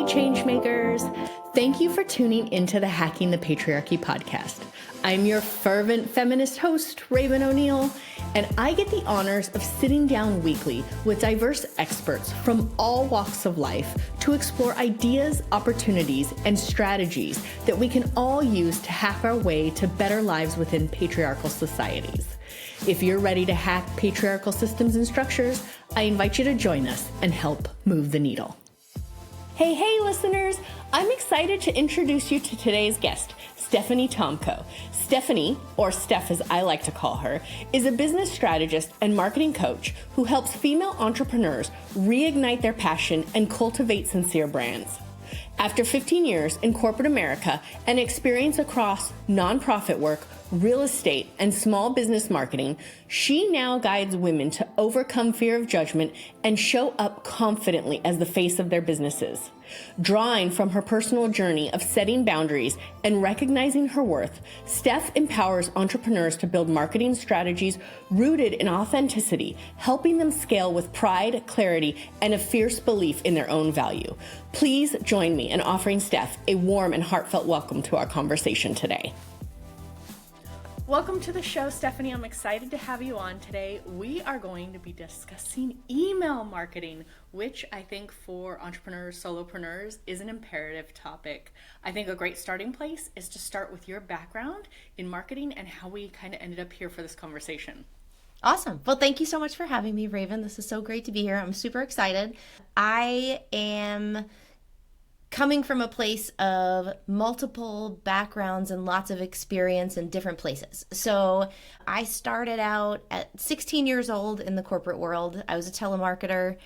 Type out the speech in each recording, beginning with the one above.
Hey, changemakers. Thank you for tuning into the Hacking the Patriarchy podcast. I'm your fervent feminist host, Raven O'Neill, and I get the honors of sitting down weekly with diverse experts from all walks of life to explore ideas, opportunities, and strategies that we can all use to hack our way to better lives within patriarchal societies. If you're ready to hack patriarchal systems and structures, I invite you to join us and help move the needle. Hey, listeners! I'm excited to introduce you to today's guest, Stephanie Tomko. Stephanie, or Steph as I like to call her, is a business strategist and marketing coach who helps female entrepreneurs reignite their passion and cultivate sincere brands. After 15 years in corporate America and experience across nonprofit work, real estate, and small business marketing, she now guides women to overcome fear of judgment and show up confidently as the face of their businesses. Drawing from her personal journey of setting boundaries and recognizing her worth, Steph empowers entrepreneurs to build marketing strategies rooted in authenticity, helping them scale with pride, clarity, and a fierce belief in their own value. Please join me in offering Steph a warm and heartfelt welcome to our conversation today. Welcome to the show, Stephanie. I'm excited to have you on today. We are going to be discussing email marketing, which I think for entrepreneurs, solopreneurs is an imperative topic. I think a great starting place is to start with your background in marketing and how we kind of ended up here for this conversation. Awesome. Well, thank you so much for having me, Raven. This is so great to be here. I'm super excited. I am coming from a place of multiple backgrounds and lots of experience in different places. So I started out at 16 years old in the corporate world. I was a telemarketer,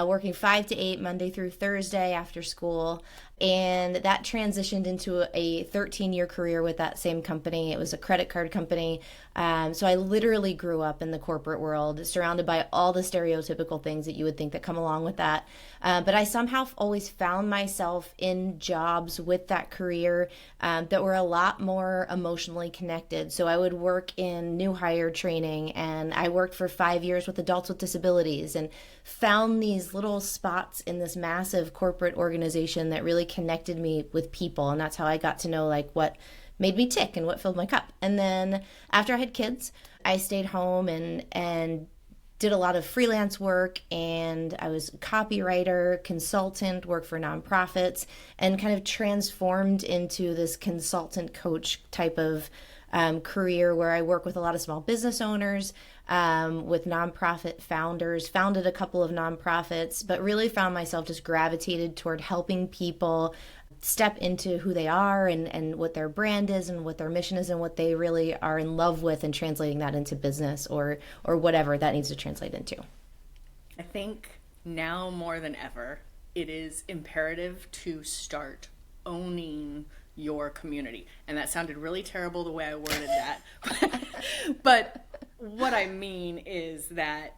working 5 to 8 Monday through Thursday after school. And that transitioned into a 13-year career with that same company. It was a credit card company. So I literally grew up in the corporate world, surrounded by all the stereotypical things that you would think that come along with that. But I somehow always found myself in jobs with that career that were a lot more emotionally connected. So I would work in new hire training, and I worked for 5 years with adults with disabilities and found these little spots in this massive corporate organization that really connected me with people. And that's how I got to know like what made me tick and what filled my cup. And then after I had kids, I stayed home and did a lot of freelance work, and I was a copywriter, consultant, worked for nonprofits, and kind of transformed into this consultant coach type of career where I work with a lot of small business owners, with nonprofit founders, founded a couple of nonprofits, but really found myself just gravitated toward helping people step into who they are and what their brand is and what their mission is and what they really are in love with, and translating that into business or whatever that needs to translate into. I think now more than ever, it is imperative to start owning your community. And that sounded really terrible the way I worded that. But what I mean is that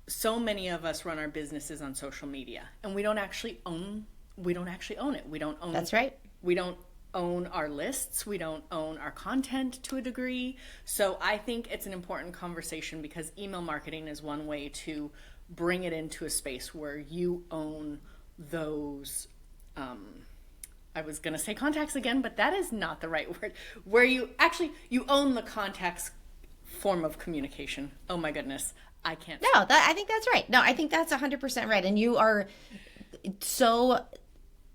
so many of us run our businesses on social media, and we don't actually own it. We don't own. That's right. We don't own our lists. We don't own our content to a degree. So I think it's an important conversation, because email marketing is one way to bring it into a space where you own those, I was going to say contacts again, but that is not the right word, where you own the contacts form of communication. Oh my goodness. I can't. No, I think that's right. No, I think that's 100% right. And you are so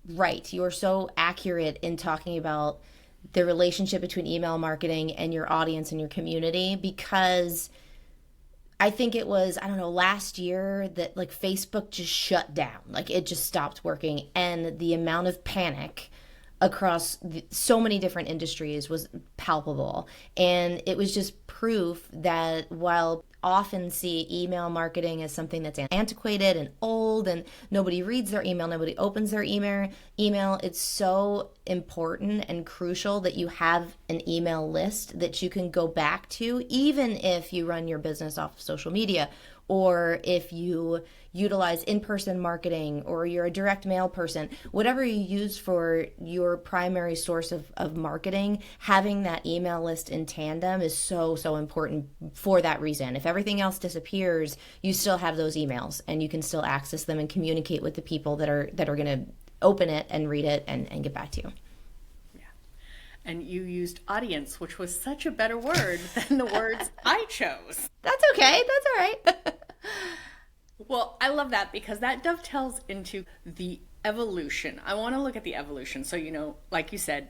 right. You are so accurate in talking about the relationship between email marketing and your audience and your community, because I think it was, last year that like Facebook just shut down. Like it just stopped working, and the amount of panic across so many different industries was palpable. And it was just proof that while often see email marketing as something that's antiquated and old and nobody reads their email, nobody opens their email, it's so important and crucial that you have an email list that you can go back to, even if you run your business off of social media, or if you utilize in-person marketing, or you're a direct mail person, whatever you use for your primary source of marketing, having that email list in tandem is so important for that reason. If everything else disappears, you still have those emails and you can still access them and communicate with the people that are going to open it and read it and get back to you. And you used audience, which was such a better word than the words I chose. That's okay. That's all right. Well, I love that because that dovetails into the evolution. I want to look at the evolution. So, like you said,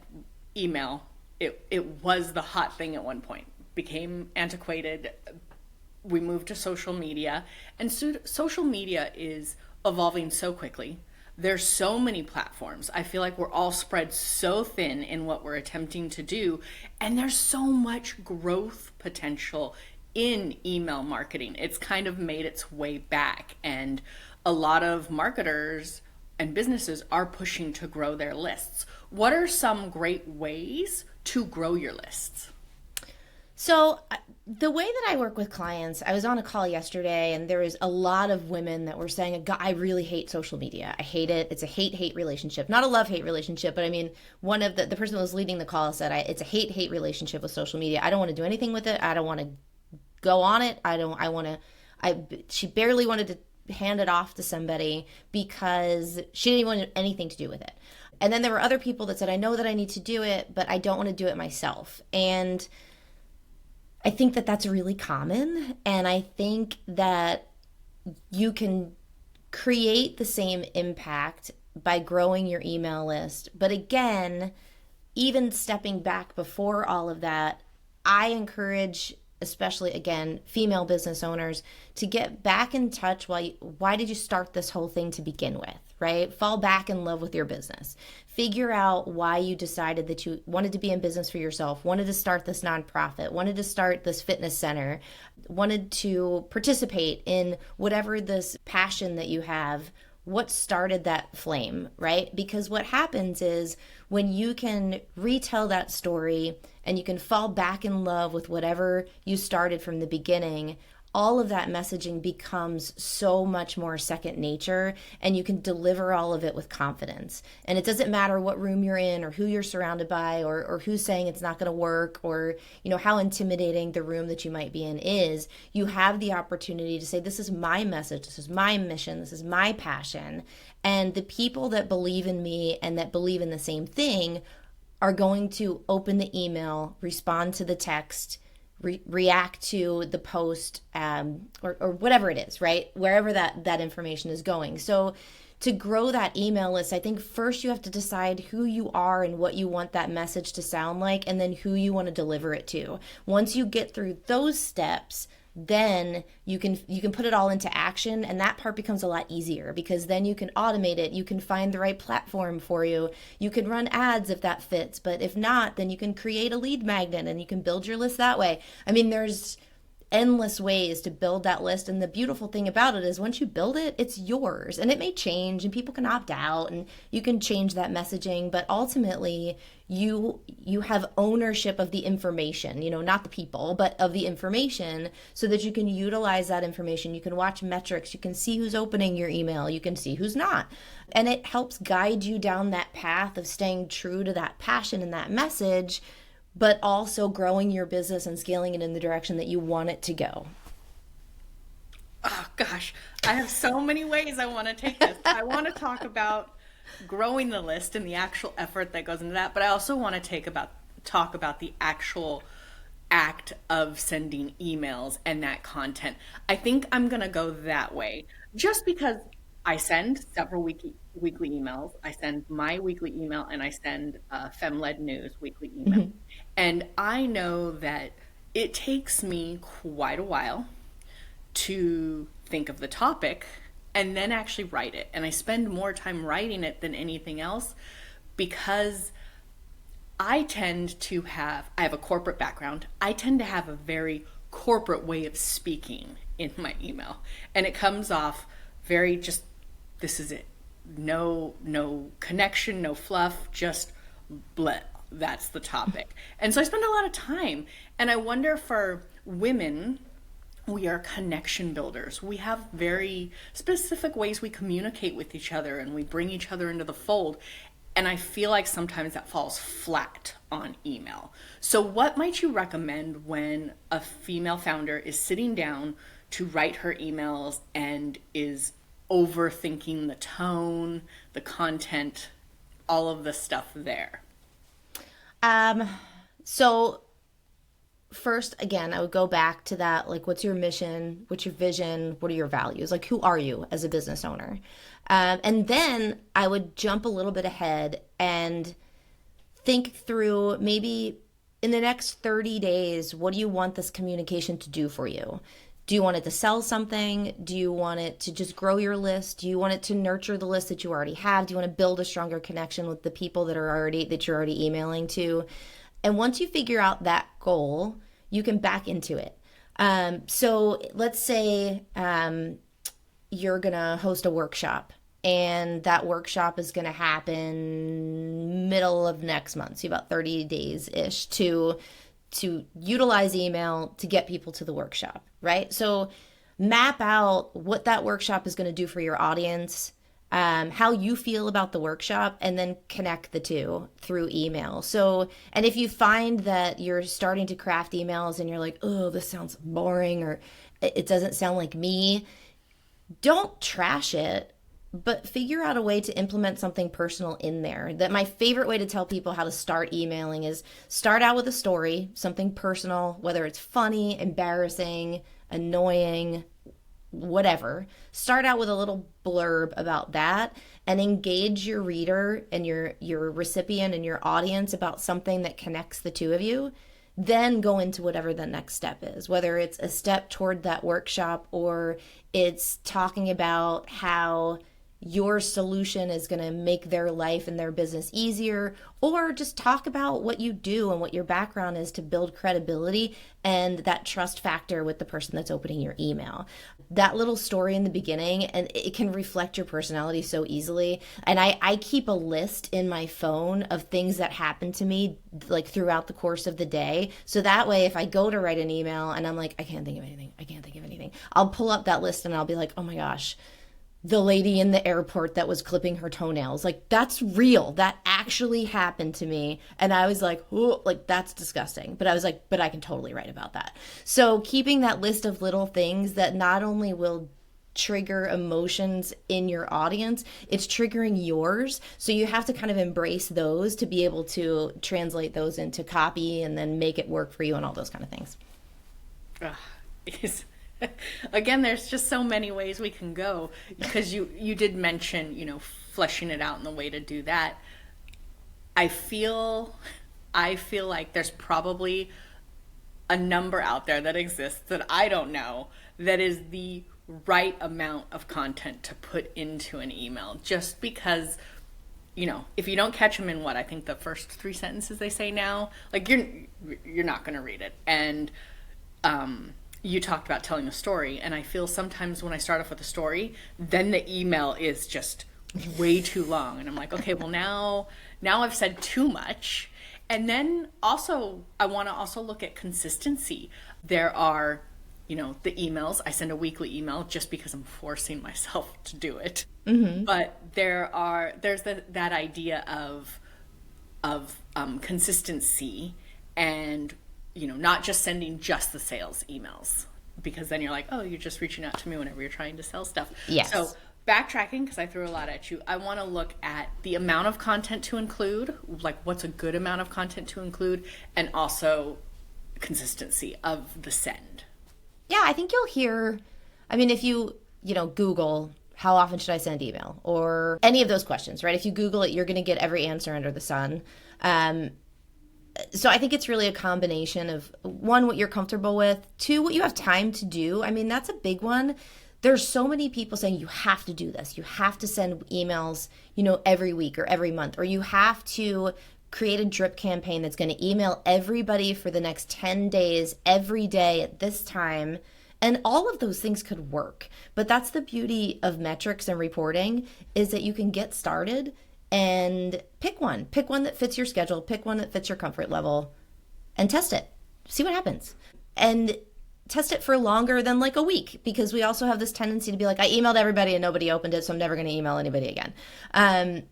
email, it was the hot thing at one point, became antiquated. We moved to social media, and social media is evolving so quickly. There's so many platforms. I feel like we're all spread so thin in what we're attempting to do, and there's so much growth potential in email marketing. It's kind of made its way back, and a lot of marketers and businesses are pushing to grow their lists. What are some great ways to grow your lists? So the way that I work with clients, I was on a call yesterday and there was a lot of women that were saying, I really hate social media. I hate it. It's a hate-hate relationship. Not a love-hate relationship, but I mean, one of the person that was leading the call said, it's a hate-hate relationship with social media. I don't want to do anything with it. I don't want to go on it. She barely wanted to hand it off to somebody because she didn't want anything to do with it. And then there were other people that said, I know that I need to do it, but I don't want to do it myself. And I think that that's really common, and I think that you can create the same impact by growing your email list. But again, even stepping back before all of that, I encourage, especially again, female business owners, to get back in touch. Why did you start this whole thing to begin with, right? Fall back in love with your business. Figure out why you decided that you wanted to be in business for yourself, wanted to start this nonprofit, wanted to start this fitness center, wanted to participate in whatever this passion that you have. What started that flame, right? Because what happens is when you can retell that story and you can fall back in love with whatever you started from the beginning, all of that messaging becomes so much more second nature, and you can deliver all of it with confidence. And it doesn't matter what room you're in or who you're surrounded by or who's saying it's not going to work or how intimidating the room that you might be in is. You have the opportunity to say, this is my message, this is my mission, this is my passion. And the people that believe in me and that believe in the same thing are going to open the email, respond to the text, react to the post, or whatever it is, right? Wherever that information is going. So to grow that email list, I think first you have to decide who you are and what you want that message to sound like, and then who you want to deliver it to. Once you get through those steps, then you can put it all into action, and that part becomes a lot easier because then you can automate it. You can find the right platform for you. You can run ads if that fits, but if not, then you can create a lead magnet and you can build your list that way. I mean, there's endless ways to build that list, and the beautiful thing about it is once you build it, it's yours, and it may change and people can opt out and you can change that messaging, but ultimately you have ownership of the information, not the people, but of the information, so that you can utilize that information. You can watch metrics, you can see who's opening your email, you can see who's not, and it helps guide you down that path of staying true to that passion and that message, but also growing your business and scaling it in the direction that you want it to go. Oh gosh, I have so many ways I want to take this. I want to talk about growing the list and the actual effort that goes into that, but I also want to talk about the actual act of sending emails and that content. I think I'm going to go that way just because I send several weekly emails. I send my weekly email and I send Fem-Led News weekly email. Mm-hmm. And I know that it takes me quite a while to think of the topic and then actually write it. And I spend more time writing it than anything else because I have a corporate background. I tend to have a very corporate way of speaking in my email. And it comes off very just, this is it. No connection, no fluff, just bleh. That's the topic. And so I spend a lot of time. And I wonder, for women, we are connection builders. We have very specific ways we communicate with each other and we bring each other into the fold. And I feel like sometimes that falls flat on email. So what might you recommend when a female founder is sitting down to write her emails and is overthinking the tone, the content, all of the stuff there? So first, again, I would go back to that, like, what's your mission? What's your vision? What are your values? Like, who are you as a business owner? And then I would jump a little bit ahead and think through, maybe in the next 30 days, what do you want this communication to do for you? Do you want it to sell something? Do you want it to just grow your list? Do you want it to nurture the list that you already have? Do you want to build a stronger connection with the people that you're already emailing to? And once you figure out that goal, you can back into it. So let's say you're going to host a workshop, and that workshop is going to happen middle of next month. So about 30 days-ish to utilize email to get people to the workshop, right? So map out what that workshop is going to do for your audience, how you feel about the workshop, and then connect the two through email. So, and if you find that you're starting to craft emails and you're like, oh, this sounds boring, or it doesn't sound like me, don't trash it, but figure out a way to implement something personal in there. That my favorite way to tell people how to start emailing is start out with a story, something personal, whether it's funny, embarrassing, annoying, whatever. Start out with a little blurb about that and engage your reader and your recipient and your audience about something that connects the two of you. Then go into whatever the next step is, whether it's a step toward that workshop or it's talking about how your solution is going to make their life and their business easier, or just talk about what you do and what your background is to build credibility and that trust factor with the person that's opening your email. That little story in the beginning, and it can reflect your personality so easily. And I keep a list in my phone of things that happen to me like throughout the course of the day. So that way, if I go to write an email and I'm like, I can't think of anything, I'll pull up that list and I'll be like, oh my gosh, the lady in the airport that was clipping her toenails. Like, that's real. That actually happened to me. And I was like, oh, like, that's disgusting. But I was like, but I can totally write about that. So keeping that list of little things that not only will trigger emotions in your audience, it's triggering yours. So you have to kind of embrace those to be able to translate those into copy and then make it work for you and all those kind of things. Again, there's just so many ways we can go, because you did mention, fleshing it out and the way to do that. I feel like there's probably a number out there that exists that I don't know that is the right amount of content to put into an email, just because, if you don't catch them in I think the first 3 sentences they say now, like you're not going to read it. And, you talked about telling a story, and I feel sometimes when I start off with a story, then the email is just way too long, and I'm like, okay, well now I've said too much. And then also I want to also look at consistency. There are, the emails. I send a weekly email just because I'm forcing myself to do it. Mm-hmm. But there's that idea of consistency, and not just sending just the sales emails, because then you're like, oh, you're just reaching out to me whenever you're trying to sell stuff. Yes. So backtracking, because I threw a lot at you, I want to look at the amount of content to include, like what's a good amount of content to include, and also consistency of the send. Yeah, I think you'll hear, if you, Google, how often should I send email, or any of those questions, right? If you Google it, you're going to get every answer under the sun. So I think it's really a combination of, 1, what you're comfortable with, 2, what you have time to do. That's a big one. There's so many people saying you have to do this. You have to send emails, every week or every month, or you have to create a drip campaign that's going to email everybody for the next 10 days, every day at this time. And all of those things could work. But that's the beauty of metrics and reporting, is that you can get started and pick one that fits your schedule, pick one that fits your comfort level, and test it. See what happens. And test it for longer than like a week, because we also have this tendency to be like, I emailed everybody and nobody opened it, so I'm never going to email anybody again.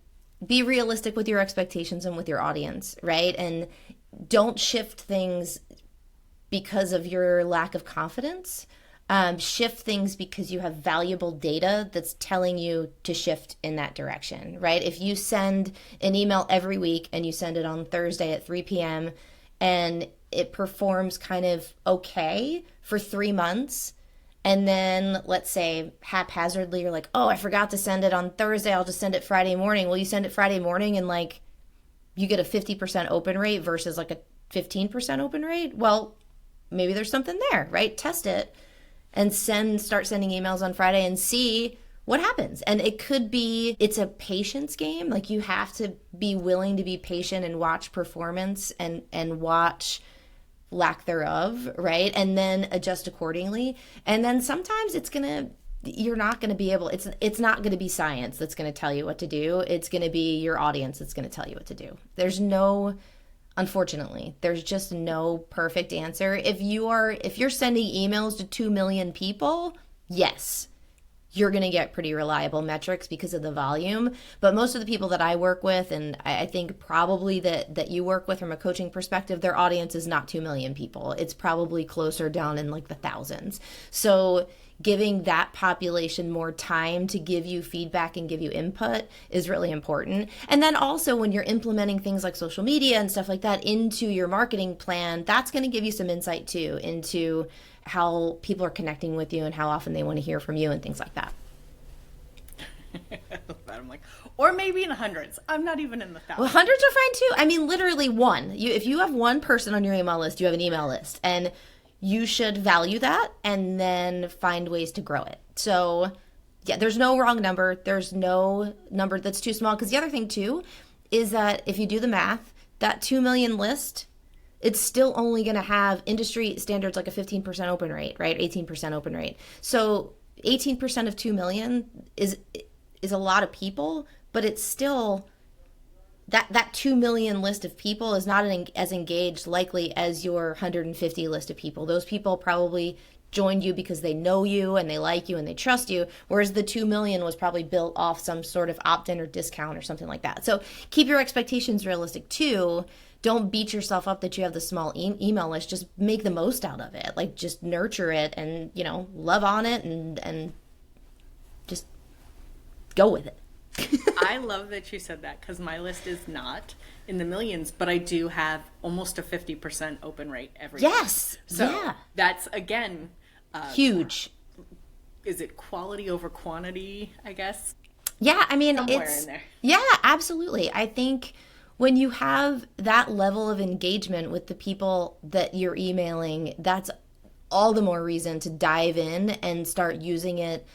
Be realistic with your expectations and with your audience, right? And don't shift things because of your lack of confidence. shift things because you have valuable data that's telling you to shift in that direction, right? If you send an email every week and you send it on Thursday at 3 p.m. and it performs kind of okay for 3 months, and then let's say haphazardly you're like, oh, I forgot to send it on Thursday, I'll just send it Friday morning. Well, you send it Friday morning and like you get a 50% open rate versus like a 15% open rate. Well, maybe there's something there, right? Test it and start sending emails on Friday and see what happens. And it could be, it's a patience game. Like you have to be willing to be patient and watch performance and watch lack thereof, right? And then adjust accordingly. And then sometimes you're not going to be able, it's not going to be science that's going to tell you what to do. It's going to be your audience that's going to tell you what to do. Unfortunately, there's just no perfect answer. If you're sending emails to 2 million people, yes, you're going to get pretty reliable metrics because of the volume. But most of the people that I work with, and I think probably that you work with from a coaching perspective, their audience is not 2 million people. It's probably closer down in like the thousands. So giving that population more time to give you feedback and give you input is really important. And then also when you're implementing things like social media and stuff like that into your marketing plan, that's going to give you some insight too into how people are connecting with you and how often they want to hear from you and things like that. I'm like, or maybe in the hundreds. I'm not even in the thousands. Well, hundreds are fine too. I mean, literally one. If you have one person on your email list, you have an email list, and you should value that and then find ways to grow it. So yeah, there's no wrong number. There's no number that's too small. Because the other thing too is that if you do the math, that 2 million list, it's still only going to have industry standards like a 15% open rate, right? 18% open rate. So 18% of 2 million is a lot of people, but it's still that 2 million list of people is not as engaged likely as your 150 list of people. Those people probably joined you because they know you and they like you and they trust you, whereas the 2 million was probably built off some sort of opt-in or discount or something like that. So keep your expectations realistic too. Don't beat yourself up that you have the small email list. Just make the most out of it. Like just nurture it and, love on it and just go with it. I love that you said that because my list is not in the millions, but I do have almost a 50% open rate every Yes. year. So yeah. That's, again, huge. Is it quality over quantity, I guess? Yeah, I mean, somewhere in there. Yeah, absolutely. I think when you have that level of engagement with the people that you're emailing, that's all the more reason to dive in and start using it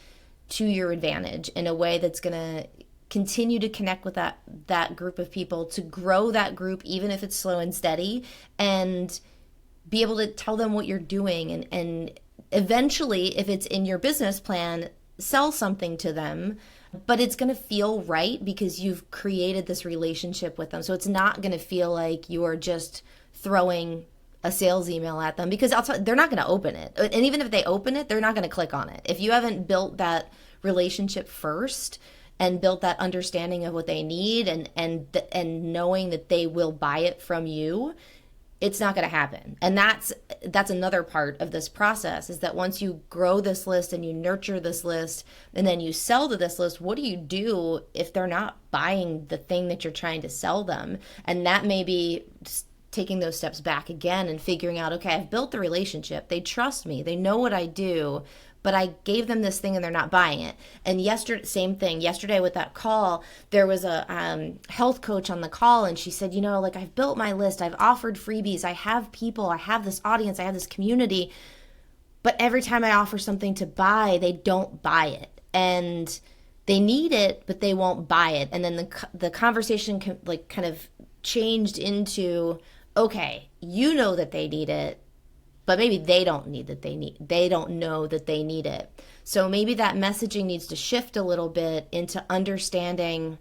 to your advantage in a way that's going to continue to connect with that group of people, to grow that group, even if it's slow and steady, and be able to tell them what you're doing. And eventually, if it's in your business plan, sell something to them, but it's going to feel right because you've created this relationship with them. So it's not going to feel like you're just throwing a sales email at them, because they're not going to open it. And even if they open it, they're not going to click on it. If you haven't built that relationship first and built that understanding of what they need and knowing that they will buy it from you, it's not going to happen. And that's another part of this process, is that once you grow this list and you nurture this list and then you sell to this list, what do you do if they're not buying the thing that you're trying to sell them? And that may be just taking those steps back again and figuring out, okay, I've built the relationship. They trust me. They know what I do, but I gave them this thing and they're not buying it. And same thing. Yesterday with that call, there was a health coach on the call, and she said, I've built my list. I've offered freebies. I have people. I have this audience. I have this community. But every time I offer something to buy, they don't buy it. And they need it, but they won't buy it. And then the conversation kind of changed into, okay, you know that they need it, but maybe they don't know that they need it. So maybe that messaging needs to shift a little bit into understanding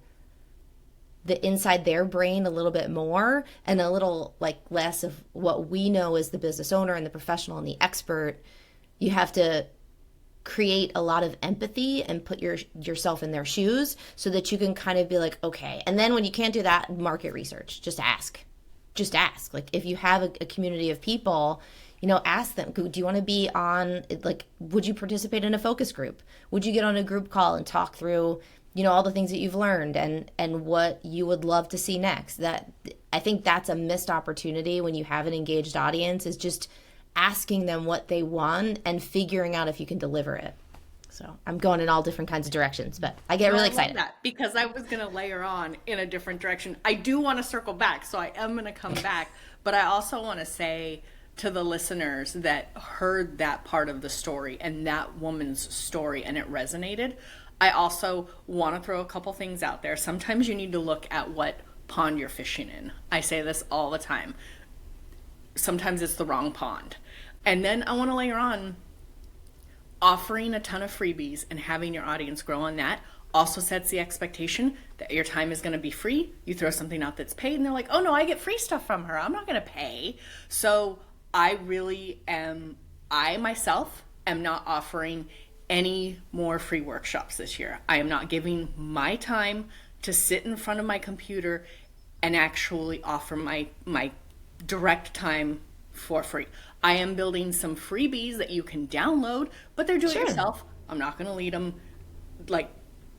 the inside their brain a little bit more, and a little less of what we know as the business owner and the professional and the expert. You have to create a lot of empathy and put yourself in their shoes so that you can kind of be like, okay. And then when you can't do that, market research. Just ask. If you have a community of people, ask them, do you want to be on, like, would you participate in a focus group? Would you get on a group call and talk through, all the things that you've learned and what you would love to see next? I think that's a missed opportunity when you have an engaged audience, is just asking them what they want and figuring out if you can deliver it. So I'm going in all different kinds of directions, but I get really excited. I love that, because I was going to layer on in a different direction. I do want to circle back, so I am going to come back. But I also want to say to the listeners that heard that part of the story and that woman's story and it resonated, I also want to throw a couple things out there. Sometimes you need to look at what pond you're fishing in. I say this all the time. Sometimes it's the wrong pond. And then I want to layer on, offering a ton of freebies and having your audience grow on that also sets the expectation that your time is going to be free. You throw something out that's paid and they're like, oh no, I get free stuff from her, I'm not going to pay. So I myself am not offering any more free workshops this year. I am not giving my time to sit in front of my computer and actually offer my direct time for free. I am building some freebies that you can download, but they're do-it-yourself. I'm not going to lead them. Like,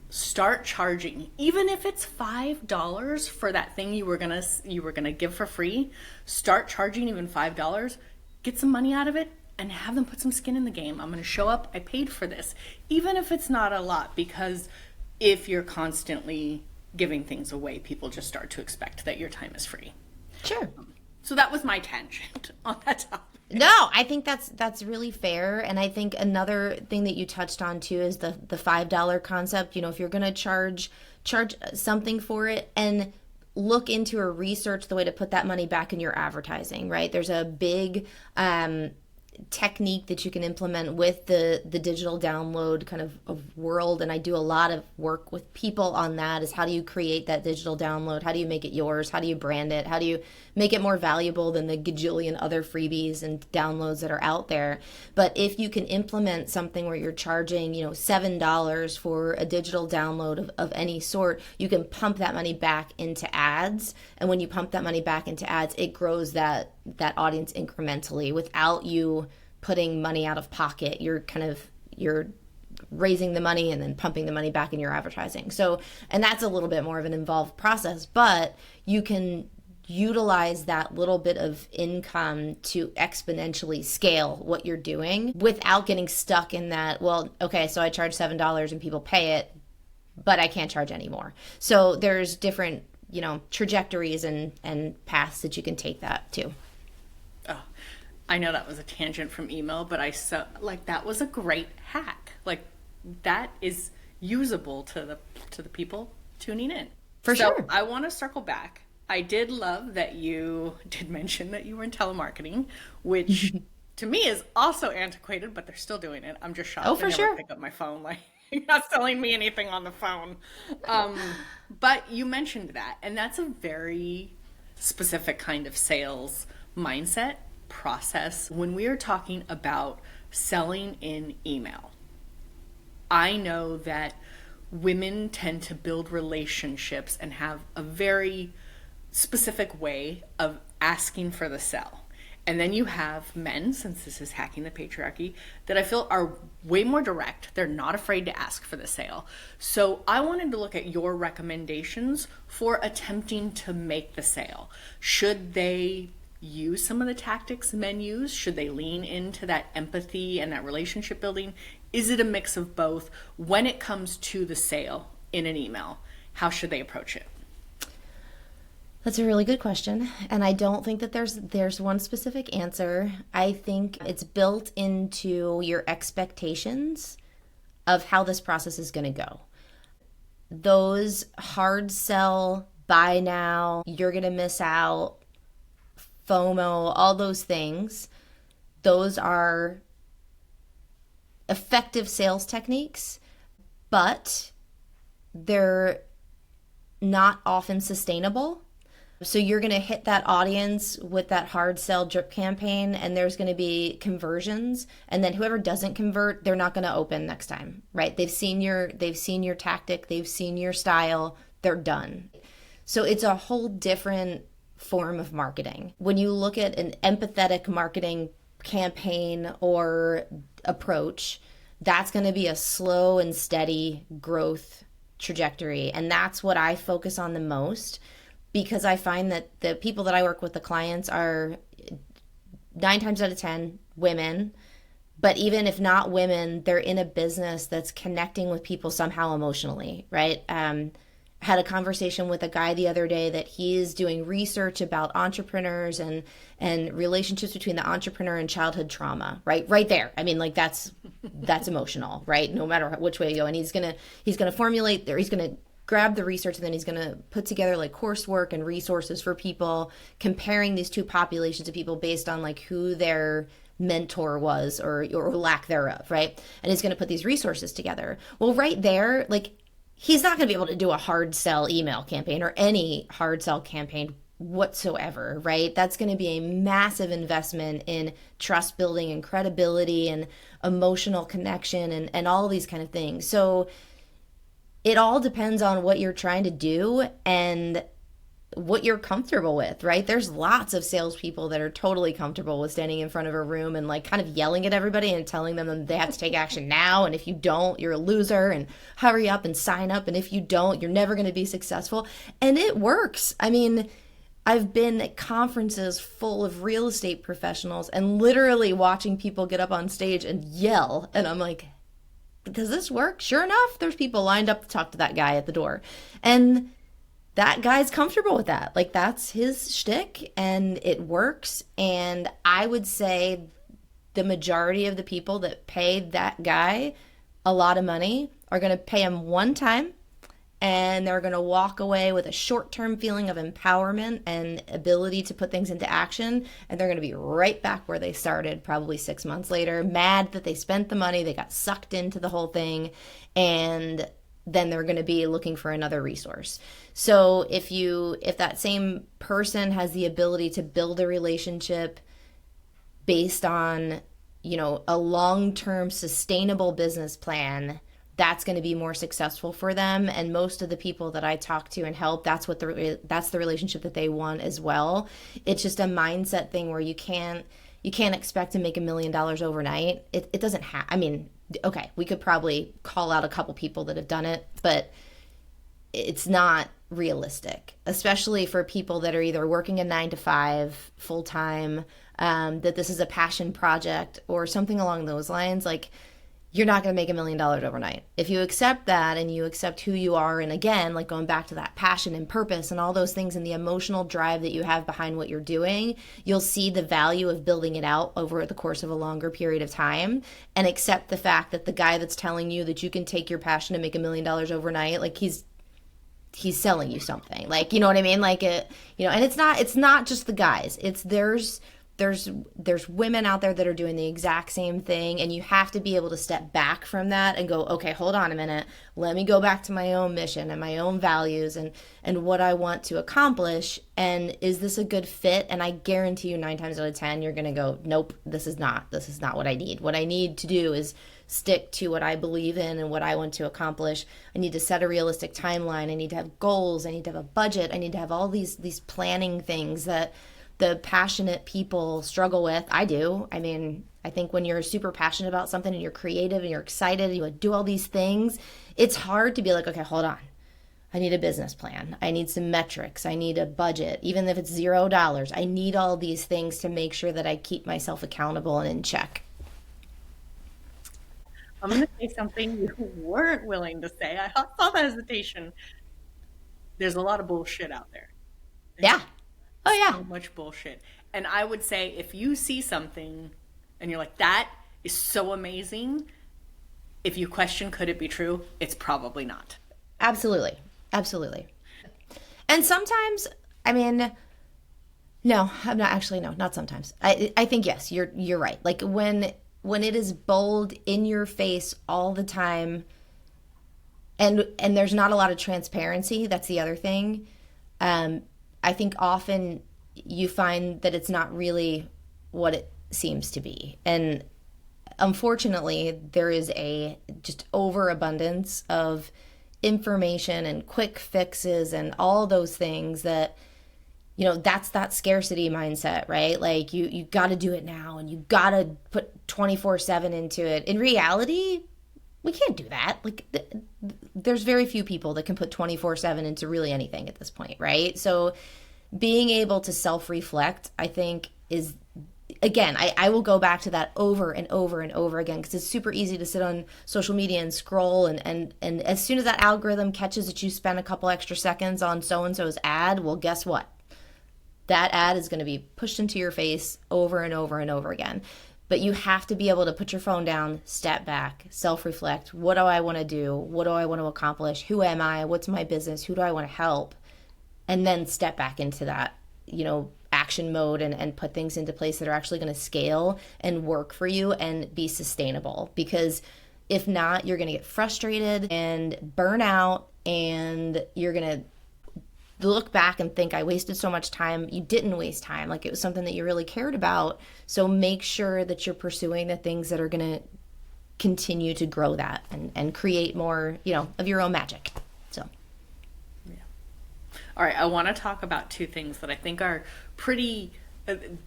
start charging, even if it's $5 for that thing you were gonna give for free. Start charging even $5. Get some money out of it and have them put some skin in the game. I'm going to show up. I paid for this, even if it's not a lot, because if you're constantly giving things away, people just start to expect that your time is free. Sure. So that was my tangent on that topic. No, I think that's really fair. And I think another thing that you touched on too is the $5 concept. If you're going to charge something for it, and look into or research the way to put that money back in your advertising, right? There's a big technique that you can implement with the digital download kind of world, and I do a lot of work with people on that, is how do you create that digital download? How do you make it yours? How do you brand it? How do you make it more valuable than the gajillion other freebies and downloads that are out there? But if you can implement something where you're charging, $7 for a digital download of any sort, you can pump that money back into ads. And when you pump that money back into ads, it grows that audience incrementally without you putting money out of pocket. You're raising the money and then pumping the money back in your advertising. So, and that's a little bit more of an involved process, but you can utilize that little bit of income to exponentially scale what you're doing without getting stuck in that, well, okay, so I charge $7 and people pay it, but I can't charge anymore. So there's different, trajectories and paths that you can take that to. Oh, I know that was a tangent from email, but that was a great hack. Like, that is usable to the people tuning in. For sure. I want to circle back. I did love that you did mention that you were in telemarketing, which to me is also antiquated, but they're still doing it. I'm just shocked. Oh, for sure. Pick up my phone. Like, you're not selling me anything on the phone. But you mentioned that, and that's a very specific kind of sales mindset process. When we are talking about selling in email, I know that women tend to build relationships and have a very specific way of asking for the sell. And then you have men, since this is hacking the patriarchy, that I feel are way more direct. They're not afraid to ask for the sale. So I wanted to look at your recommendations for attempting to make the sale. Should they use some of the tactics men use? Should they lean into that empathy and that relationship building? Is it a mix of both? When it comes to the sale in an email, how should they approach it? That's a really good question, and I don't think that there's one specific answer. I think it's built into your expectations of how this process is going to go. Those hard sell, buy now, you're going to miss out, FOMO, all those things, those are effective sales techniques, but they're not often sustainable. So you're going to hit that audience with that hard sell drip campaign, and there's going to be conversions, and then whoever doesn't convert, they're not going to open next time, right? They've seen your tactic, they've seen your style, they're done. So it's a whole different form of marketing. When you look at an empathetic marketing campaign or approach, that's going to be a slow and steady growth trajectory. And that's what I focus on the most, because I find that the people that I work with, the clients, are 9 times out of 10 women. But even if not women, they're in a business that's connecting with people somehow emotionally, right? Had a conversation with a guy the other day that he's doing research about entrepreneurs and relationships between the entrepreneur and childhood trauma, right there. I mean, like that's emotional, right? No matter which way you go. And he's gonna formulate, or he's gonna grab the research, and then he's gonna put together like coursework and resources for people, comparing these two populations of people based on like who their mentor was or lack thereof, right? And he's going to put these resources together. Well, right there, like, he's not going to be able to do a hard sell email campaign or any hard sell campaign whatsoever, right? That's going to be a massive investment in trust building and credibility and emotional connection and all these kind of things. So it all depends on what you're trying to do and what you're comfortable with, right? There's lots of salespeople that are totally comfortable with standing in front of a room and like kind of yelling at everybody and telling them they have to take action now. And if you don't, you're a loser, and hurry up and sign up. And if you don't, you're never going to be successful. And it works. I mean, I've been at conferences full of real estate professionals and literally watching people get up on stage and yell. And I'm like, does this work? Sure enough, there's people lined up to talk to that guy at the door. And that guy's comfortable with that. Like, that's his shtick, and it works. And I would say the majority of the people that pay that guy a lot of money are going to pay him one time, and they're going to walk away with a short-term feeling of empowerment and ability to put things into action. And they're going to be right back where they started, probably 6 months later, mad that they spent the money, they got sucked into the whole thing, and then they're going to be looking for another resource. So if that same person has the ability to build a relationship based on, a long-term sustainable business plan, that's going to be more successful for them. And most of the people that I talk to and help, that's the relationship that they want as well. It's just a mindset thing where you can't expect to make $1 million overnight. It doesn't have, okay, we could probably call out a couple people that have done it, but it's not realistic, especially for people that are either working a 9 to 5 full time, that this is a passion project or something along those lines. Like, you're not going to make $1 million overnight. If you accept that and you accept who you are, and again, like going back to that passion and purpose and all those things and the emotional drive that you have behind what you're doing, you'll see the value of building it out over the course of a longer period of time, and accept the fact that the guy that's telling you that you can take your passion and make $1 million overnight, like he's selling you something. Like, you know what I mean? Like, and it's not just the guys. There's women out there that are doing the exact same thing, and you have to be able to step back from that and go, okay, hold on a minute. Let me go back to my own mission and my own values and what I want to accomplish. And is this a good fit? And I guarantee you 9 times out of 10, you're going to go, nope, this is not what I need. What I need to do is stick to what I believe in and what I want to accomplish. I need to set a realistic timeline. I need to have goals. I need to have a budget. I need to have all these planning things that the passionate people struggle with. I do. I think when you're super passionate about something and you're creative and you're excited and you do all these things, it's hard to be like, okay, hold on. I need a business plan. I need some metrics. I need a budget. Even if it's $0, I need all these things to make sure that I keep myself accountable and in check. I'm going to say something you weren't willing to say. I saw the hesitation. There's a lot of bullshit out there. Yeah. Oh, yeah. So much bullshit. And I would say if you see something and you're like, that is so amazing, if you question, could it be true? It's probably not. Absolutely. Absolutely. And sometimes, no, I'm not actually, no, not sometimes. I think, yes, you're right. Like when it is bold in your face all the time and there's not a lot of transparency, that's the other thing. I think often you find that it's not really what it seems to be. And unfortunately, there is a just overabundance of information and quick fixes and all those things that that's that scarcity mindset, right? Like you got to do it now and you got to put 24/7 into it. In reality, we can't do that. Like there's very few people that can put 24/7 into really anything at this point, right? So being able to self-reflect, I think is, again, I will go back to that over and over and over again, because it's super easy to sit on social media and scroll, and as soon as that algorithm catches that you spend a couple extra seconds on so-and-so's ad, well, guess what? That ad is going to be pushed into your face over and over and over again. But you have to be able to put your phone down, step back, self-reflect. What do I want to do? What do I want to accomplish? Who am I? What's my business? Who do I want to help? And then step back into that, action mode and put things into place that are actually going to scale and work for you and be sustainable. Because if not, you're going to get frustrated and burn out, and you're going to look back and think, I wasted so much time. You didn't waste time. Like, it was something that you really cared about. So make sure that you're pursuing the things that are going to continue to grow that and create more, of your own magic. So. Yeah. All right. I want to talk about two things that I think are pretty,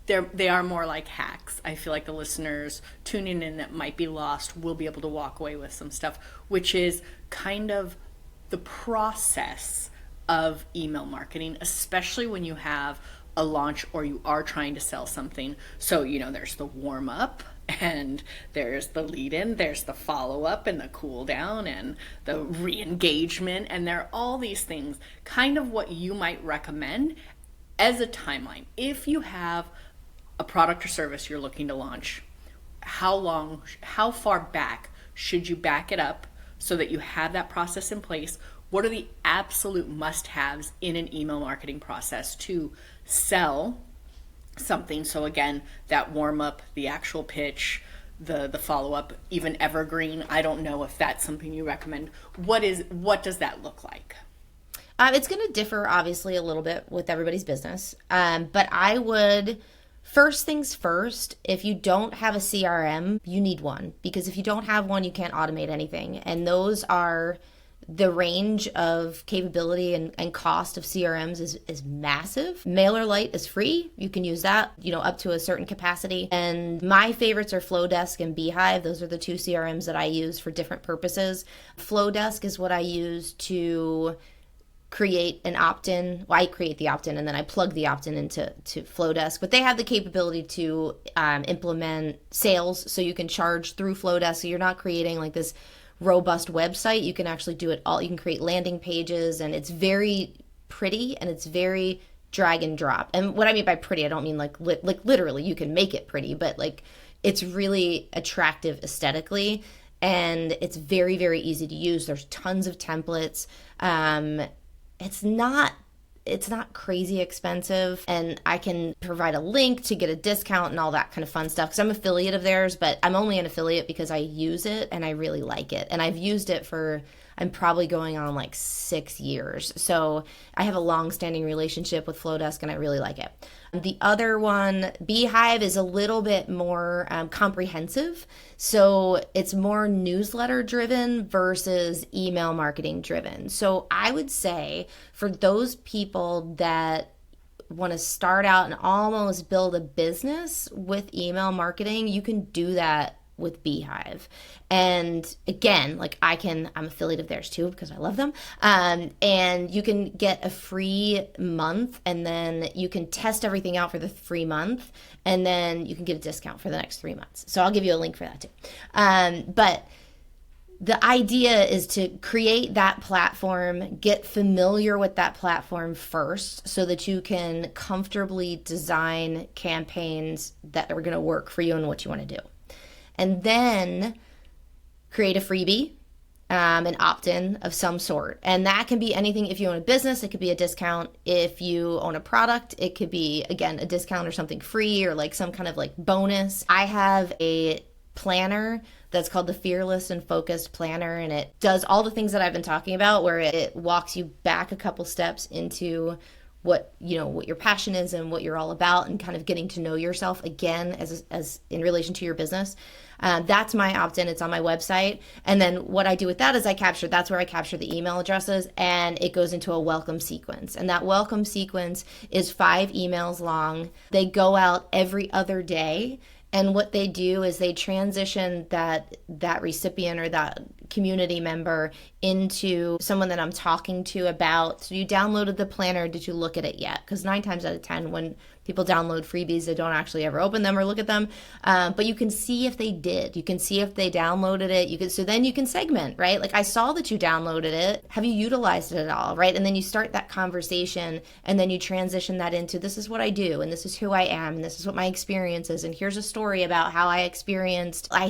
they are more like hacks. I feel like the listeners tuning in that might be lost will be able to walk away with some stuff, which is kind of the process of email marketing, especially when you have a launch or you are trying to sell something. So, there's the warm up, and there's the lead in, there's the follow up and the cool down and the re-engagement. And there are all these things, kind of what you might recommend as a timeline. If you have a product or service you're looking to launch, how far back should you back it up so that you have that process in place? What are the absolute must-haves in an email marketing process to sell something? So again, that warm-up, the actual pitch, the follow-up, even evergreen. I don't know if that's something you recommend. What does that look like? It's going to differ, obviously, a little bit with everybody's business. But I would, first things first, if you don't have a CRM, you need one. Because if you don't have one, you can't automate anything. And those are... the range of capability and cost of CRMs is massive. MailerLite is free. You can use that, up to a certain capacity. And my favorites are Flowdesk and Beehive. Those are the two CRMs that I use for different purposes. Flowdesk is what I use to create an opt-in. Well, I create the opt-in and then I plug the opt-in into Flowdesk. But they have the capability to implement sales, so you can charge through Flowdesk. So you're not creating like this robust website. You can actually do it all. You can create landing pages, and it's very pretty and it's very drag and drop. And what I mean by pretty, I don't mean like literally you can make it pretty, but like it's really attractive aesthetically, and it's very, very easy to use. There's tons of templates. It's not crazy expensive, and I can provide a link to get a discount and all that kind of fun stuff, because I'm affiliate of theirs, but I'm only an affiliate because I use it and I really like it. And I've used it for, I'm probably going on like 6 years. So I have a long-standing relationship with Flowdesk and I really like it. The other one, Beehive, is a little bit more comprehensive. So it's more newsletter driven versus email marketing driven. So I would say for those people that want to start out and almost build a business with email marketing, you can do that with Beehive. And again, like I'm affiliate of theirs too because I love them. And you can get a free month, and then you can test everything out for the free month, and then you can get a discount for the next 3 months. So I'll give you a link for that too. But the idea is to create that platform, get familiar with that platform first so that you can comfortably design campaigns that are going to work for you and what you want to do. And then create a freebie, an opt-in of some sort. And that can be anything. If you own a business, it could be a discount. If you own a product, it could be, again, a discount or something free or like some kind of like bonus. I have a planner that's called the Fearless and Focused Planner, and it does all the things that I've been talking about, where it walks you back a couple steps into what your passion is and what you're all about, and kind of getting to know yourself again as in relation to your business. That's my opt-in. It's on my website. And then what I do with that is that's where I capture the email addresses, and it goes into a welcome sequence. And that welcome sequence is 5 emails long. They go out every other day. And what they do is they transition that recipient or that community member into someone that I'm talking to about, so you downloaded the planner, did you look at it yet? Because 9 times out of 10, when people download freebies, they don't actually ever open them or look at them. But you can see if they did. You can see if they downloaded it. So then you can segment, right? Like, I saw that you downloaded it. Have you utilized it at all, right? And then you start that conversation, and then you transition that into, this is what I do, and this is who I am, and this is what my experience is, and here's a story about how I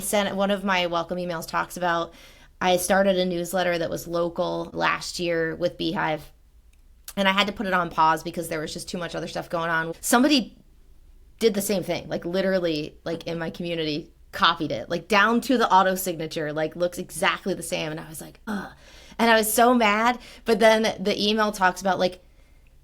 sent one of my welcome emails talks about, I started a newsletter that was local last year with Beehive, and I had to put it on pause because there was just too much other stuff going on. Somebody did the same thing, like literally, like in my community, copied it, like down to the auto signature, like looks exactly the same. And I was like, ugh. And I was so mad. But then the email talks about like,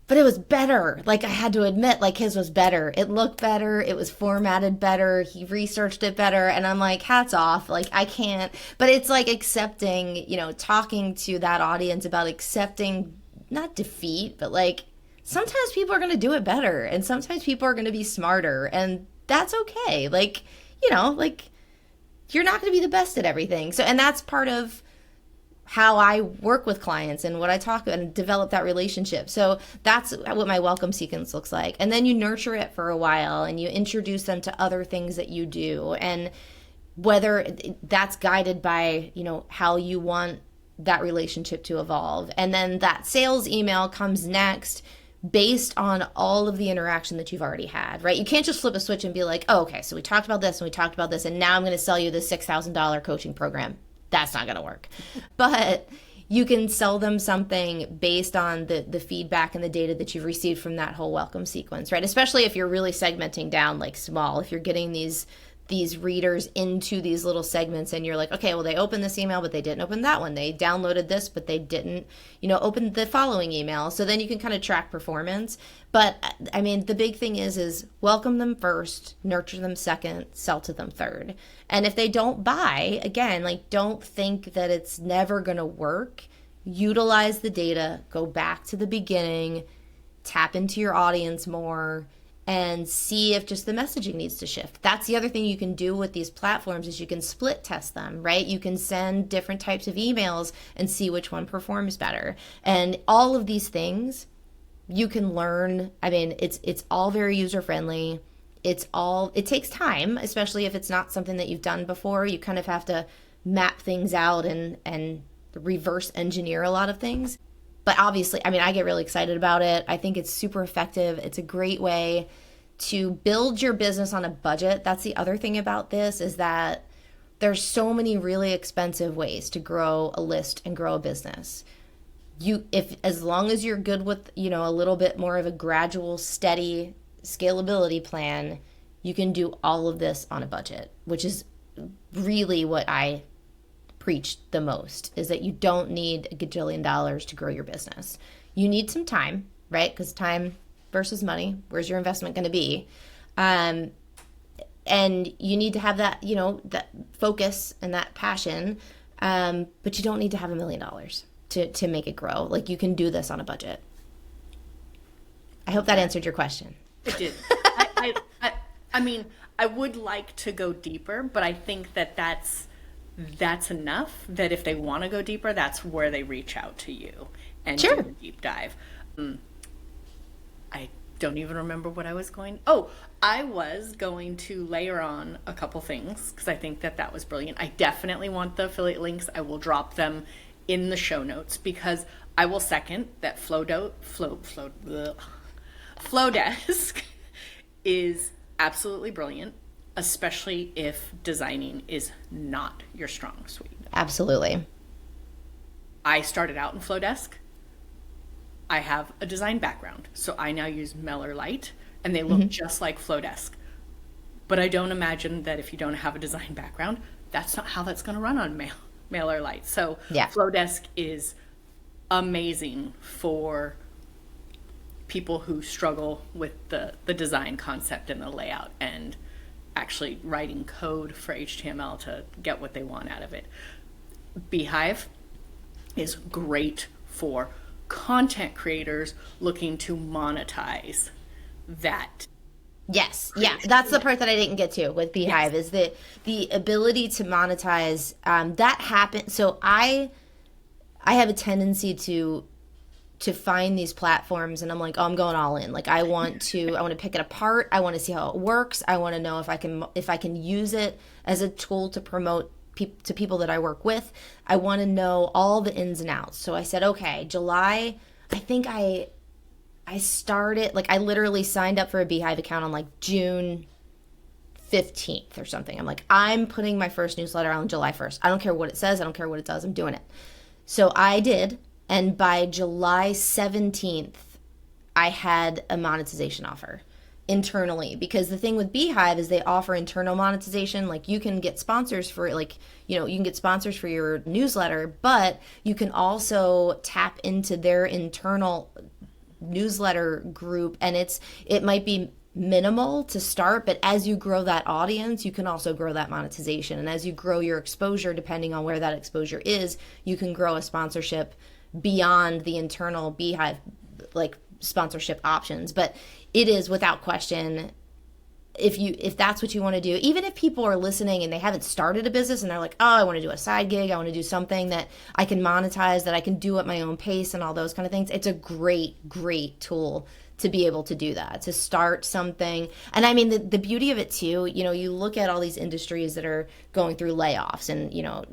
but it was better. Like, I had to admit, like, his was better. It looked better. It was formatted better. He researched it better. And I'm like, hats off. Like, I can't. But it's like accepting, talking to that audience about accepting, not defeat, but like, sometimes people are going to do it better. And sometimes people are going to be smarter. And that's okay. Like, like, you're not going to be the best at everything. So, and that's part of how I work with clients and what I talk and develop that relationship. So that's what my welcome sequence looks like. And then you nurture it for a while and you introduce them to other things that you do. And whether that's guided by, how you want that relationship to evolve. And then that sales email comes next based on all of the interaction that you've already had, right? You can't just flip a switch and be like, oh, okay, so we talked about this and we talked about this, and now I'm going to sell you this $6,000 coaching program. That's not going to work. But you can sell them something based on the feedback and the data that you've received from that whole welcome sequence, right? Especially if you're really segmenting down like small, if you're getting these readers into these little segments and you're like, okay, well, they opened this email, but they didn't open that one. They downloaded this, but they didn't, open the following email. So then you can kind of track performance. But I mean, the big thing is welcome them first, nurture them second, sell to them third. And if they don't buy, again, like, don't think that it's never going to work. Utilize the data, go back to the beginning, tap into your audience more, and see if just the messaging needs to shift. That's the other thing you can do with these platforms is you can split test them, right? You can send different types of emails and see which one performs better. And all of these things you can learn. I mean, it's all very user-friendly. It takes time, especially if it's not something that you've done before. You kind of have to map things out and reverse engineer a lot of things. But obviously, I mean, I get really excited about it. I think it's super effective. It's a great way to build your business on a budget. That's the other thing about this, is that there's so many really expensive ways to grow a list and grow a business. As long as you're good with, a little bit more of a gradual, steady scalability plan, you can do all of this on a budget, which is really what I preach the most, is that you don't need a gajillion dollars to grow your business. You need some time, right? Because time versus money, where's your investment going to be? And you need to have that, that focus and that passion, but you don't need to have $1 million to make it grow. Like, you can do this on a budget. I hope that answered your question. It did. I mean, I would like to go deeper, but I think that's enough, that if they want to go deeper, that's where they reach out to you and Sure. do a deep dive. I don't even remember what I was going. Oh, I was going to layer on a couple things because I think that was brilliant. I definitely want the affiliate links. I will drop them in the show notes because I will second that Flowdesk is absolutely brilliant, especially if designing is not your strong suite. Absolutely. I started out in Flowdesk. I have a design background, so I now use MailerLite, and they look just like Flowdesk. But I don't imagine that if you don't have a design background, that's not how that's going to run on MailerLite. So yeah. Flowdesk is amazing for people who struggle with the design concept and the layout and actually writing code for HTML to get what they want out of it. Beehive is great for content creators looking to monetize that. Yes. Yeah. That's the part that I didn't get to with Beehive, is that the ability to monetize, that happens. So I have a tendency to find these platforms and I'm like, oh, I'm going all in. Like I want to pick it apart. I want to see how it works. I want to know if I can use it as a tool to promote to people that I work with. I want to know all the ins and outs. So I said, okay, July, I think I started, like I literally signed up for a Beehive account on like June 15th or something. I'm like, I'm putting my first newsletter on July 1st. I don't care what it says. I don't care what it does. I'm doing it. So I did. And by July 17th, I had a monetization offer internally, because the thing with Beehive is they offer internal monetization. Like you can get sponsors for it, like, you know, you can get sponsors for your newsletter, but you can also tap into their internal newsletter group, and it might be minimal to start, but as you grow that audience, you can also grow that monetization. And as you grow your exposure, depending on where that exposure is, you can grow a sponsorship beyond the internal Beehive like sponsorship options. But it is without question, if that's what you want to do, even if people are listening and they haven't started a business and they're like, oh, I want to do a side gig, I want to do something that I can monetize, that I can do at my own pace and all those kind of things, it's a great tool to be able to do that, to start something. And I mean, the beauty of it too, you know, you look at all these industries that are going through layoffs, and, you know,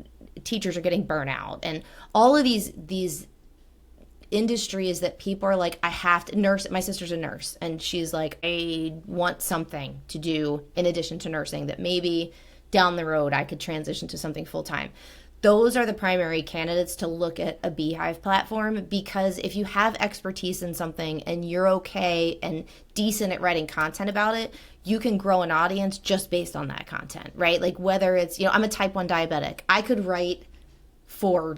teachers are getting burnout, and all of these industries that people are like, I have to nurse. My sister's a nurse, and she's like, I want something to do in addition to nursing that maybe down the road I could transition to something full time. Those are the primary candidates to look at a Beehive platform, because if you have expertise in something and you're okay and decent at writing content about it, you can grow an audience just based on that content, right? Like whether it's, you know, I'm a type 1 diabetic. I could write for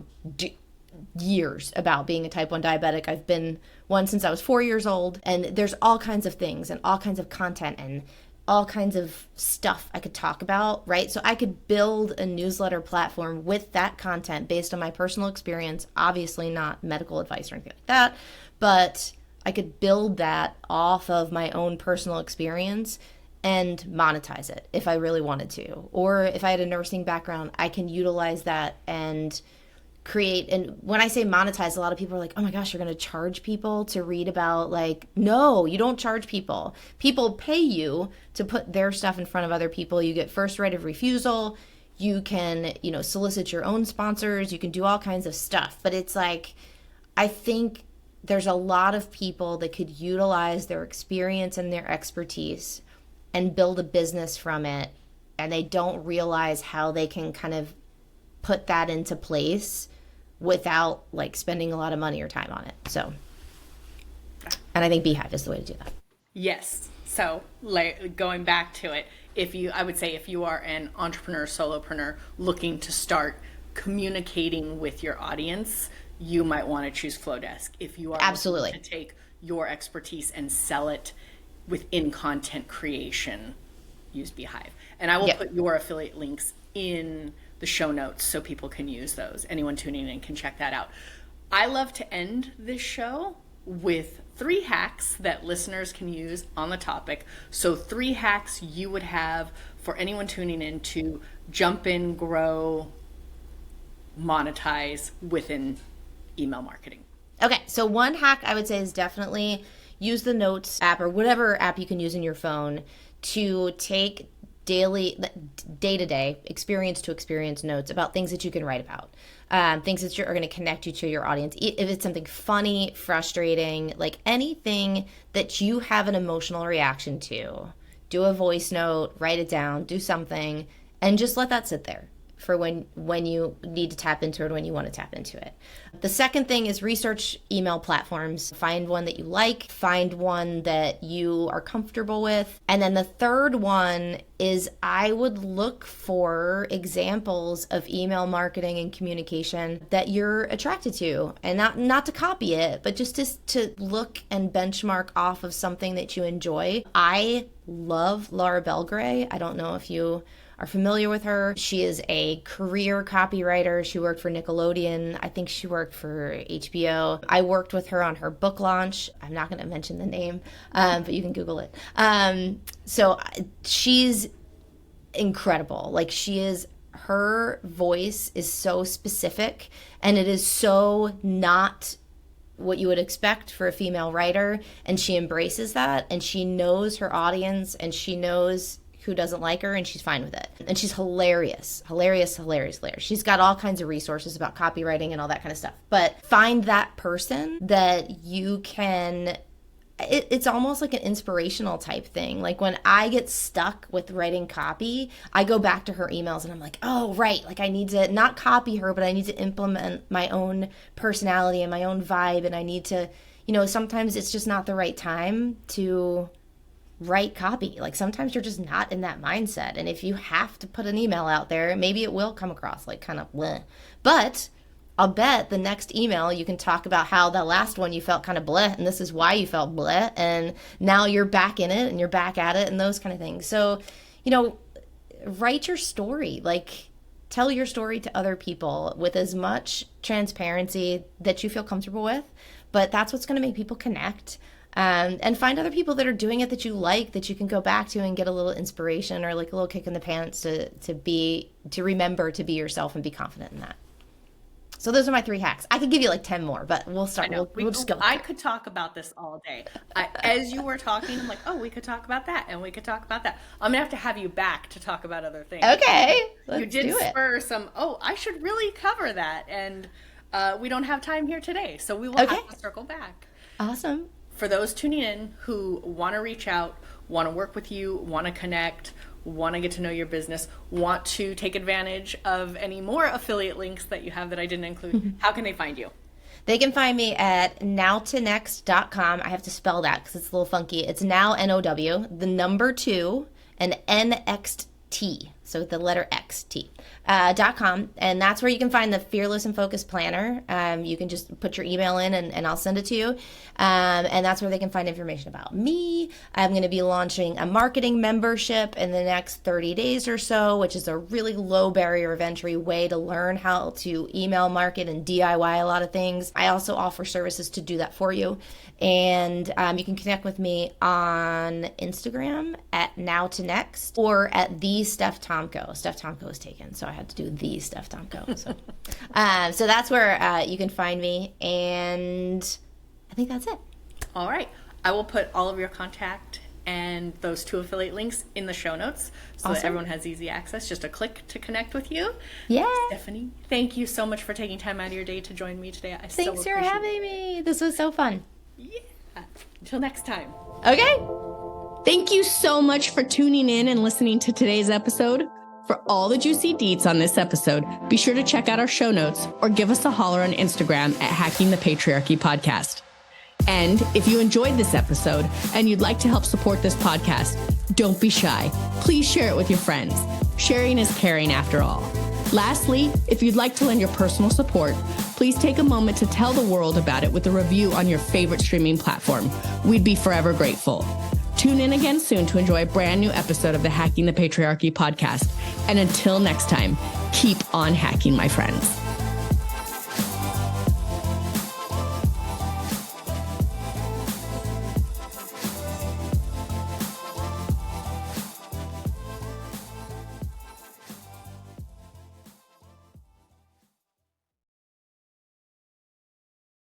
years about being a type 1 diabetic. I've been one since I was 4 years old, and there's all kinds of things and all kinds of content and all kinds of stuff I could talk about, right? So I could build a newsletter platform with that content based on my personal experience, obviously not medical advice or anything like that, but I could build that off of my own personal experience and monetize it if I really wanted to. Or if I had a nursing background, I can utilize that and create. And when I say monetize, a lot of people are like, oh my gosh, you're going to charge people to read about, like, no, you don't charge people. People pay you to put their stuff in front of other people. You get first right of refusal. You can, you know, solicit your own sponsors. You can do all kinds of stuff. But it's like, I think there's a lot of people that could utilize their experience and their expertise and build a business from it, and they don't realize how they can kind of put that into place without like spending a lot of money or time on it. So, and I think Beehive is the way to do that. Yes. So like, going back to it, I would say if you are an entrepreneur, solopreneur looking to start communicating with your audience, you might want to choose Flowdesk. If you are absolutely looking to take your expertise and sell it within content creation, use Beehive. And I will put your affiliate links in the show notes so people can use those. Anyone tuning in can check that out. I love to end this show with 3 hacks that listeners can use on the topic. So 3 hacks you would have for anyone tuning in to jump in, grow, monetize within email marketing. Okay, so one hack I would say is definitely use the Notes app or whatever app you can use in your phone to take day-to-day, experience-to-experience notes about things that you can write about, things that are going to connect you to your audience. If it's something funny, frustrating, like anything that you have an emotional reaction to, do a voice note, write it down, do something, and just let that sit there for when you need to tap into it or when you want to tap into it. The second thing is research email platforms. Find one that you like, find one that you are comfortable with. And then the third one is I would look for examples of email marketing and communication that you're attracted to, and not to copy it, but just to look and benchmark off of something that you enjoy. I love Laura Belgray. I don't know if you are familiar with her. She is a career copywriter. She worked for Nickelodeon. I think she worked for HBO. I worked with her on her book launch. I'm not going to mention the name, but you can Google it. So she's incredible. Like, her voice is so specific, and it is so not what you would expect for a female writer, and she embraces that, and she knows her audience, and she knows who doesn't like her, and she's fine with it. And she's hilarious. She's got all kinds of resources about copywriting and all that kind of stuff. But find that person that you can, it's almost like an inspirational type thing. Like, when I get stuck with writing copy, I go back to her emails and I'm like, oh, right. Like, I need to not copy her, but I need to implement my own personality and my own vibe. And I need to, sometimes it's just not the right time to write copy. Like, sometimes you're just not in that mindset. And if you have to put an email out there, maybe it will come across like kind of bleh. But I'll bet the next email you can talk about how the last one you felt kind of bleh, and this is why you felt bleh, and now you're back in it and you're back at it, and those kind of things. So, write your story. Like, tell your story to other people with as much transparency that you feel comfortable with. But that's what's going to make people connect. And find other people that are doing it that you like, that you can go back to and get a little inspiration or like a little kick in the pants to remember to be yourself and be confident in that. So those are my 3 hacks. I could give you like 10 more, but we'll start. We'll just go. I could talk about this all day. As you were talking, I'm like, oh, we could talk about that, and we could talk about that. I'm gonna have you back to talk about other things. Okay, you did spur some. Oh, I should really cover that, and we don't have time here today, so we will have to circle back. Awesome. For those tuning in who want to reach out, want to work with you, want to connect, want to get to know your business, want to take advantage of any more affiliate links that you have that I didn't include, how can they find you? They can find me at nowtonext.com. I have to spell that because it's a little funky. It's now, N-O-W, the number 2, and N-X-T. So the letter X-T. .com, and that's where you can find the Fearless and Focused Planner. You can just put your email in and I'll send it to you. And that's where they can find information about me. I'm going to be launching a marketing membership in the next 30 days or so, which is a really low barrier of entry way to learn how to email market and DIY a lot of things. I also offer services to do that for you. And you can connect with me on Instagram at nowtonext or at the Steph Tomko. Steph Tomko is taken, so I had to do the Steph Tomko. So, so that's where you can find me, and I think that's it. All right. I will put all of your contact and those 2 affiliate links in the show notes so that everyone has easy access. Just a click to connect with you. Yeah. Stephanie, thank you so much for taking time out of your day to join me today. Thanks for having me. This was so fun. Yeah. Until next time. Okay. Thank you so much for tuning in and listening to today's episode. For all the juicy deets on this episode, be sure to check out our show notes or give us a holler on Instagram at Hacking the Patriarchy Podcast. And if you enjoyed this episode and you'd like to help support this podcast, don't be shy. Please share it with your friends. Sharing is caring after all. Lastly, if you'd like to lend your personal support, please take a moment to tell the world about it with a review on your favorite streaming platform. We'd be forever grateful. Tune in again soon to enjoy a brand new episode of the Hacking the Patriarchy podcast. And until next time, keep on hacking, my friends.